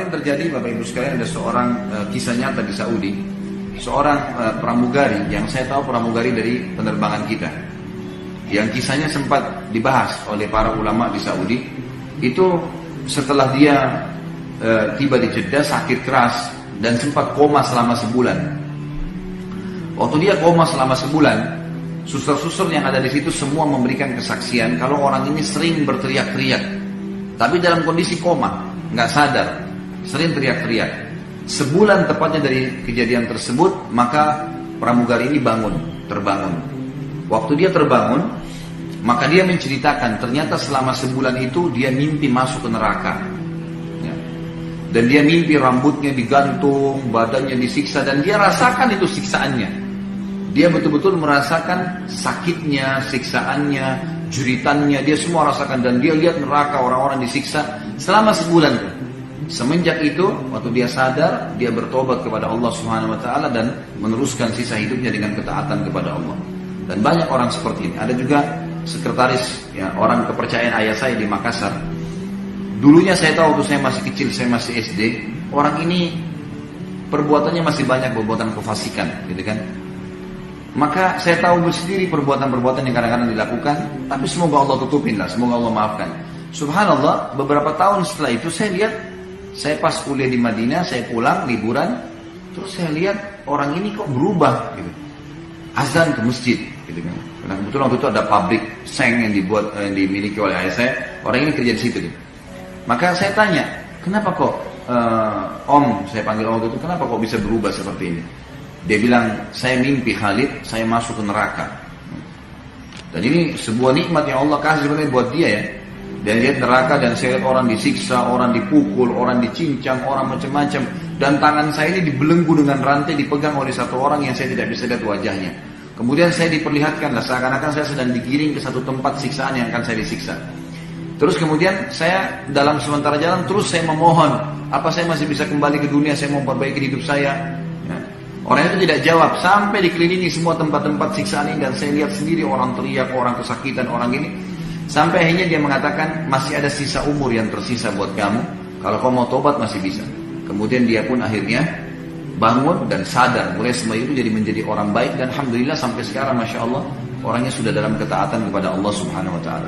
kemarin terjadi Bapak Ibu sekalian, ada seorang kisah nyata di Saudi. Seorang pramugari, yang saya tahu pramugari dari penerbangan kita, yang kisahnya sempat dibahas oleh para ulama di Saudi. Itu setelah dia tiba di Jeddah sakit keras dan sempat koma selama sebulan. Waktu dia koma selama sebulan, suster-suster yang ada di situ semua memberikan kesaksian kalau orang ini sering berteriak-teriak, tapi dalam kondisi koma, nggak sadar, sering teriak-teriak. Sebulan tepatnya dari kejadian tersebut, maka pramugari ini terbangun. Waktu dia terbangun, maka dia menceritakan ternyata selama sebulan itu dia mimpi masuk ke neraka. Ya. Dan dia mimpi rambutnya digantung, badannya disiksa, dan dia rasakan itu siksaannya. Dia betul-betul merasakan sakitnya, siksaannya, jeritannya, dia semua rasakan. Dan dia lihat neraka, orang-orang disiksa selama sebulan. Semenjak itu, waktu dia sadar, dia bertobat kepada Allah Subhanahu Wa Taala dan meneruskan sisa hidupnya dengan ketaatan kepada Allah. Dan banyak orang seperti ini. Ada juga sekretaris, ya, orang kepercayaan ayah saya di Makassar. Dulunya saya tahu waktu saya masih kecil, saya masih SD, orang ini perbuatannya masih banyak perbuatan kefasikan, gitu kan. Maka saya tahu sendiri perbuatan-perbuatan yang kadang-kadang dilakukan, tapi semoga Allah tutupin lah, semoga Allah maafkan. Subhanallah, beberapa tahun setelah itu saya lihat, saya pas kuliah di Madinah, saya pulang liburan, terus saya lihat orang ini kok berubah, gitu. Azan ke masjid, gitu kan. Karena kebetulan waktu itu ada pabrik seng yang dimiliki oleh ayah saya, orang ini kerja di situ, gitu. Maka saya tanya, kenapa kok Om, saya panggil Om itu, kenapa kok bisa berubah seperti ini? Dia bilang, saya mimpi Khalid, saya masuk ke neraka. Dan ini sebuah nikmat yang Allah kasih sebenarnya buat dia, ya. Dan lihat neraka, dan saya lihat orang disiksa, orang dipukul, orang dicincang, orang macam-macam. Dan tangan saya ini dibelenggu dengan rantai, dipegang oleh satu orang yang saya tidak bisa lihat wajahnya. Kemudian saya diperlihatkan, seakan-akan saya sedang digiring ke satu tempat siksaan yang akan saya disiksa. Terus kemudian saya dalam sementara jalan, terus saya memohon, apa saya masih bisa kembali ke dunia, saya mau perbaiki hidup saya. Ya. Orang itu tidak jawab, sampai dikelilingi semua tempat-tempat siksaan ini, dan saya lihat sendiri orang teriak, orang kesakitan, orang ini. Sampai akhirnya dia mengatakan, masih ada sisa umur yang tersisa buat kamu, kalau kamu mau tobat masih bisa. Kemudian dia pun akhirnya bangun dan sadar, mulai semenjak itu jadi menjadi orang baik, dan alhamdulillah sampai sekarang Masya Allah, orangnya sudah dalam ketaatan kepada Allah Subhanahu Wa Taala.